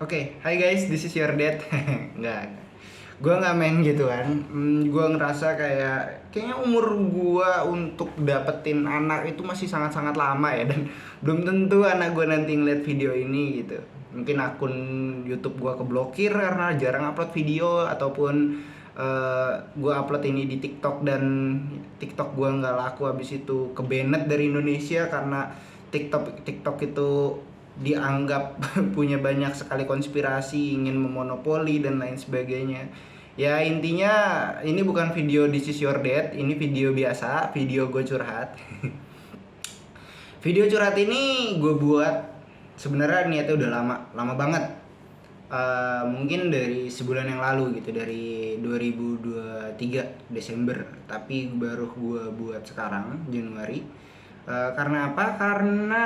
Oke, Hai guys, this is your dad. Enggak. Gue nggak main gitu kan. Gue ngerasa kayaknya umur gue untuk dapetin anak itu masih sangat-sangat lama ya, dan belum tentu anak gue nanti ngeliat video ini gitu. Mungkin akun YouTube gue keblokir karena jarang upload video, ataupun gue upload ini di TikTok dan TikTok gue nggak laku, habis itu kebanet dari Indonesia karena TikTok TikTok itu dianggap punya banyak sekali konspirasi, ingin memonopoli dan lain sebagainya. Ya intinya ini bukan video This is your dad, ini video biasa, video gue curhat. Video curhat ini gue buat sebenarnya niatnya udah lama banget. Mungkin dari sebulan yang lalu gitu, dari 2023 Desember, tapi baru gue buat sekarang Januari. Karena apa? Karena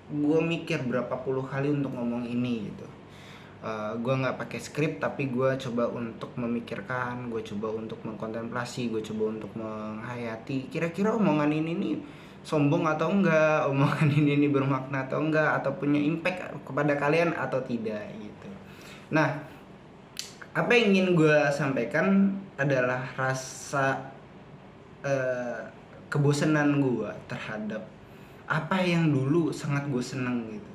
gue mikir berapa puluh kali untuk ngomong ini gitu. Gue nggak pakai skrip, tapi gue coba untuk memikirkan, gue coba untuk mengkontemplasi, gue coba untuk menghayati kira-kira omongan ini nih sombong atau enggak, omongan ini bermakna atau enggak, atau punya impact kepada kalian atau tidak gitu. Nah, apa yang ingin gue sampaikan adalah rasa kebosanan gue terhadap apa yang dulu sangat gue seneng gitu.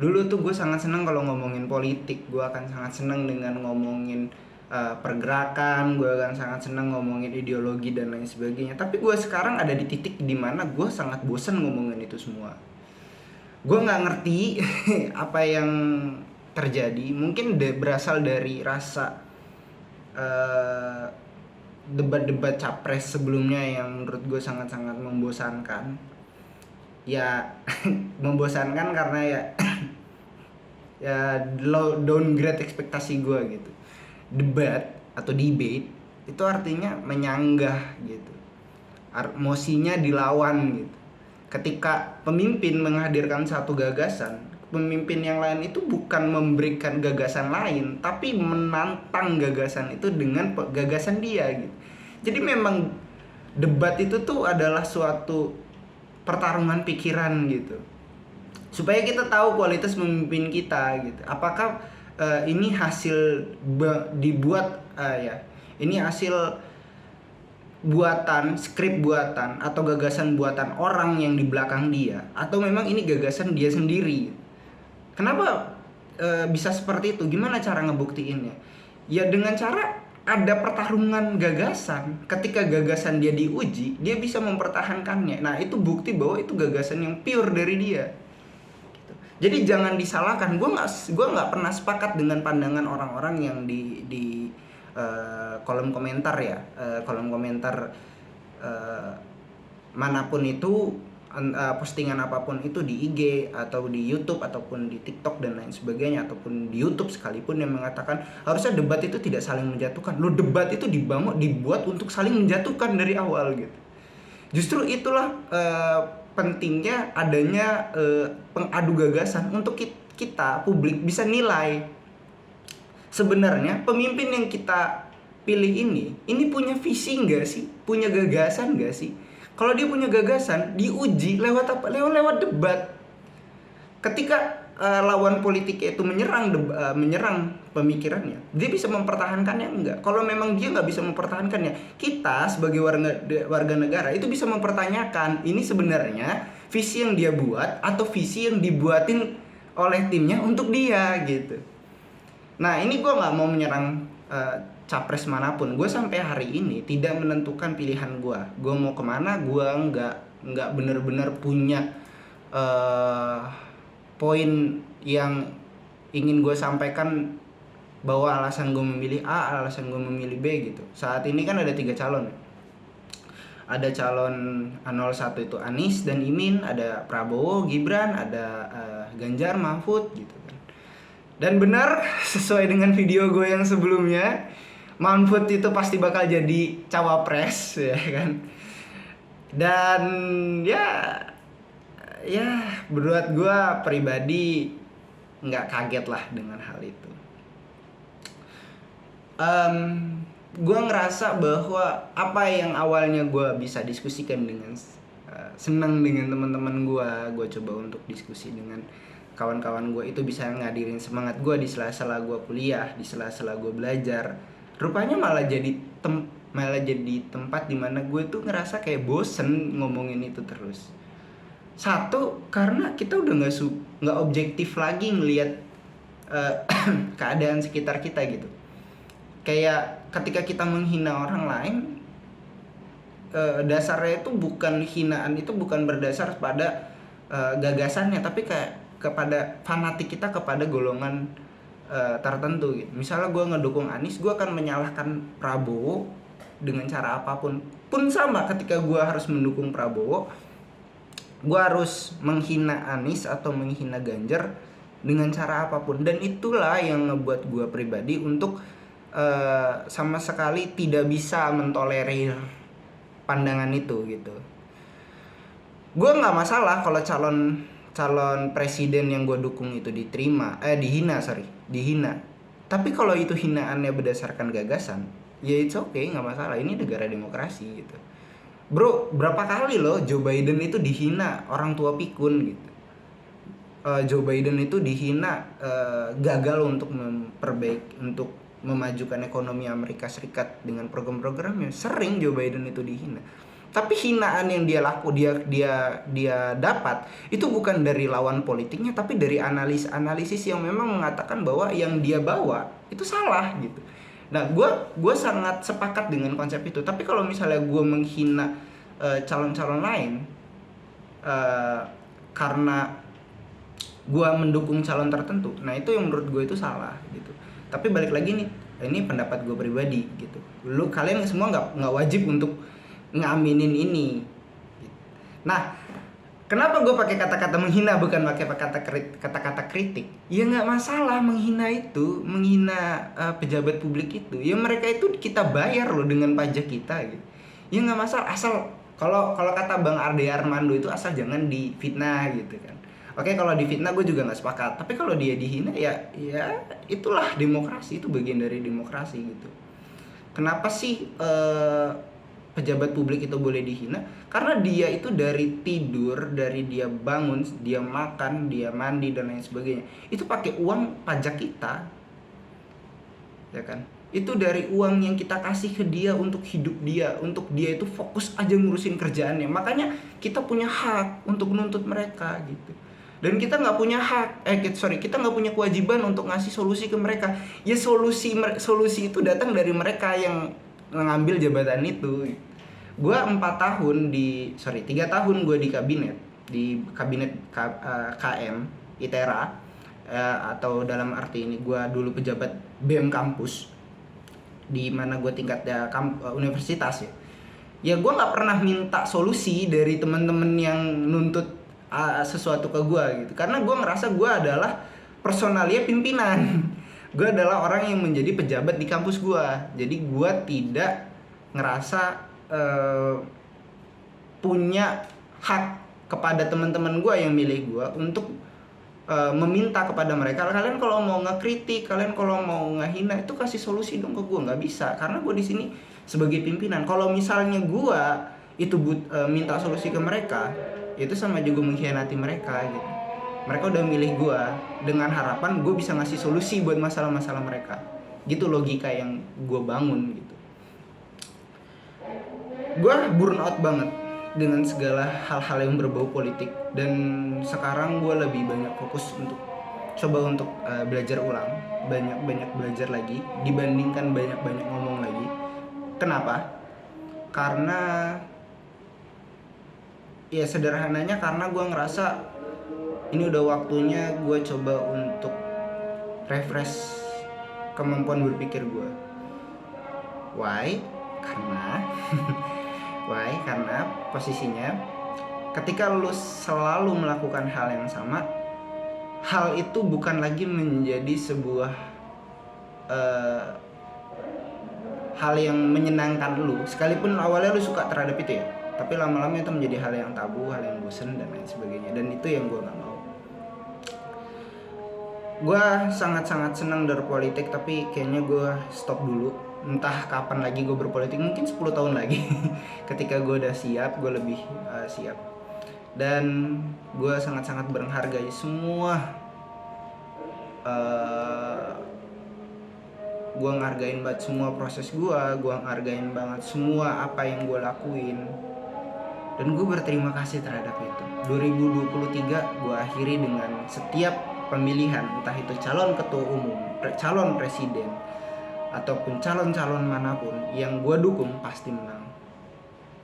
Dulu tuh gue sangat seneng kalau ngomongin politik, gue akan sangat seneng dengan ngomongin pergerakan, gue akan sangat seneng ngomongin ideologi dan lain sebagainya. Tapi gue sekarang ada di titik dimana gue sangat bosan ngomongin itu semua. Gue nggak ngerti apa yang terjadi. Mungkin berasal dari rasa debat-debat capres sebelumnya yang menurut gue sangat-sangat membosankan. Ya membosankan karena ya downgrade ekspektasi gue gitu. Debat atau debate itu artinya menyanggah gitu, emosinya dilawan gitu. Ketika pemimpin menghadirkan satu gagasan, pemimpin yang lain itu bukan memberikan gagasan lain, tapi menantang gagasan itu dengan gagasan dia gitu. Jadi memang debat itu tuh adalah suatu pertarungan pikiran gitu, supaya kita tahu kualitas pemimpin kita gitu. Apakah ini hasil dibuat ini hasil buatan, skrip buatan atau gagasan buatan orang yang di belakang dia, atau memang ini gagasan dia sendiri. Kenapa bisa seperti itu? Gimana cara ngebuktiinnya? Ya dengan cara ada pertarungan gagasan. Ketika gagasan dia diuji, dia bisa mempertahankannya. Nah itu bukti bahwa itu gagasan yang pure dari dia. Jadi jangan disalahkan. Gue nggak pernah sepakat dengan pandangan orang-orang yang di kolom komentar ya, kolom komentar manapun itu, postingan apapun itu di IG atau di YouTube ataupun di TikTok dan lain sebagainya, ataupun di YouTube sekalipun, yang mengatakan harusnya debat itu tidak saling menjatuhkan. Lo debat itu dibuat untuk saling menjatuhkan dari awal gitu. Justru itulah pentingnya adanya pengadu gagasan untuk kita publik bisa nilai sebenarnya pemimpin yang kita pilih ini punya visi nggak sih, punya gagasan nggak sih. Kalau dia punya gagasan, diuji lewat apa? Lewat debat. Ketika lawan politik itu menyerang pemikirannya, dia bisa mempertahankannya enggak? Kalau memang dia nggak bisa mempertahankannya, kita sebagai warga negara itu bisa mempertanyakan ini sebenarnya visi yang dia buat atau visi yang dibuatin oleh timnya untuk dia gitu. Nah ini gue nggak mau menyerang capres manapun. Gue sampai hari ini tidak menentukan pilihan gue. Gue mau kemana? Gue nggak benar-benar punya poin yang ingin gue sampaikan bahwa alasan gue memilih A, alasan gue memilih B gitu. Saat ini kan ada 3 calon. Ada calon 01 itu Anies dan Imin, ada Prabowo, Gibran, ada Ganjar, Mahfud gitu kan. Dan benar sesuai dengan video gue yang sebelumnya, Mahfud itu pasti bakal jadi cawapres ya kan. Dan ya menurut gue pribadi nggak kaget lah dengan hal itu. Gue ngerasa bahwa apa yang awalnya gue bisa diskusikan dengan senang dengan teman-teman gue coba untuk diskusi dengan kawan-kawan gue itu bisa ngadirin semangat gue di sela-sela gue kuliah, di sela-sela gue belajar. Rupanya malah jadi tempat dimana gue tuh ngerasa kayak bosen ngomongin itu terus. Satu, karena kita udah nggak objektif lagi ngelihat keadaan sekitar kita gitu. Kayak ketika kita menghina orang lain, dasarnya itu bukan hinaan, itu bukan berdasar pada gagasannya, tapi kayak kepada fanatik kita kepada golongan tertentu gitu. Misalnya gue ngedukung Anies, gue akan menyalahkan Prabowo dengan cara apapun. Pun sama ketika gue harus mendukung Prabowo, gue harus menghina Anies atau menghina Ganjar dengan cara apapun. Dan itulah yang ngebuat gue pribadi untuk sama sekali tidak bisa mentolerir pandangan itu gitu. Gue nggak masalah kalau calon presiden yang gue dukung itu dihina. Tapi kalau itu hinaannya berdasarkan gagasan, ya it's okay, nggak masalah. Ini negara demokrasi gitu. Bro, berapa kali loh Joe Biden itu dihina orang tua pikun gitu. Joe Biden itu dihina gagal untuk untuk memajukan ekonomi Amerika Serikat dengan program-programnya. Sering Joe Biden itu dihina. Tapi hinaan yang dia dapat itu bukan dari lawan politiknya, tapi dari analisis yang memang mengatakan bahwa yang dia bawa itu salah gitu. Nah, gue sangat sepakat dengan konsep itu. Tapi kalau misalnya gue menghina calon-calon lain karena gue mendukung calon tertentu, nah itu yang menurut gue itu salah gitu. Tapi balik lagi nih, ini pendapat gue pribadi gitu. Kalian semua nggak wajib untuk ngaminin ini. Nah, kenapa gue pakai kata-kata menghina bukan pakai kata-kata kritik? Ya nggak masalah menghina itu, menghina pejabat publik itu. Ya mereka itu kita bayar loh dengan pajak kita gitu. Ya nggak masalah, asal kalau kata Bang Arde Armando itu asal jangan difitnah gitu kan. Oke, kalau difitnah gue juga nggak sepakat. Tapi kalau dia dihina ya itulah demokrasi, itu bagian dari demokrasi gitu. Kenapa sih pejabat publik itu boleh dihina? Karena dia itu dari tidur, dari dia bangun, dia makan, dia mandi dan lain sebagainya, itu pakai uang pajak kita, ya kan? Itu dari uang yang kita kasih ke dia untuk hidup dia, untuk dia itu fokus aja ngurusin kerjaannya. Makanya kita punya hak untuk menuntut mereka gitu. Dan kita nggak punya kita nggak punya kewajiban untuk ngasih solusi ke mereka. Ya solusi itu datang dari mereka yang ngambil jabatan itu. Gue 3 tahun gue di kabinet KM ITERA, atau dalam arti ini gue dulu pejabat BEM kampus, di mana gue tingkat universitas ya. Ya gue nggak pernah minta solusi dari teman-teman yang nuntut sesuatu ke gue gitu, karena gue ngerasa gue adalah personalia pimpinan. Gue adalah orang yang menjadi pejabat di kampus gue, jadi gue tidak ngerasa punya hak kepada teman-teman gue yang milih gue untuk meminta kepada mereka, kalian kalau mau ngekritik, kalian kalau mau ngehina itu kasih solusi dong ke gue. Nggak bisa, karena gue di sini sebagai pimpinan. Kalau misalnya gue itu minta solusi ke mereka, itu sama juga mengkhianati mereka gitu. Mereka udah milih gue dengan harapan gue bisa ngasih solusi buat masalah-masalah mereka. Gitu logika yang gue bangun gitu. Gue burn out banget dengan segala hal-hal yang berbau politik, dan sekarang gue lebih banyak fokus untuk belajar ulang, banyak belajar lagi dibandingkan banyak ngomong lagi. Kenapa? Karena ya sederhananya karena gue ngerasa ini udah waktunya gue coba untuk refresh kemampuan berpikir gue. Why? Karena posisinya ketika lu selalu melakukan hal yang sama, hal itu bukan lagi menjadi sebuah hal yang menyenangkan lu, sekalipun awalnya lu suka terhadap itu ya, tapi lama-lama itu menjadi hal yang tabu, hal yang bosen dan lain sebagainya. Dan itu yang gue gak mau. Gue sangat-sangat senang berpolitik, tapi kayaknya gue stop dulu. Entah kapan lagi gue berpolitik, mungkin 10 tahun lagi. Ketika gue udah siap, gue lebih siap. Dan gue sangat-sangat menghargai semua gue ngargain banget semua proses gue ngargain banget semua apa yang gue lakuin, dan gue berterima kasih terhadap itu. 2023 gue akhiri dengan setiap pemilihan, entah itu calon ketua umum, calon presiden, ataupun calon-calon manapun yang gue dukung pasti menang.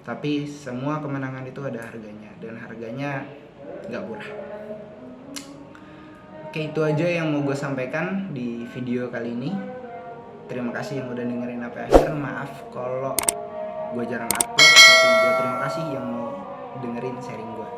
Tapi semua kemenangan itu ada harganya, dan harganya gak murah. Oke, itu aja yang mau gue sampaikan di video kali ini. Terima kasih yang udah dengerin sampai akhir. Maaf kalau gue jarang upload, tapi gue terima kasih yang mau dengerin sharing gue.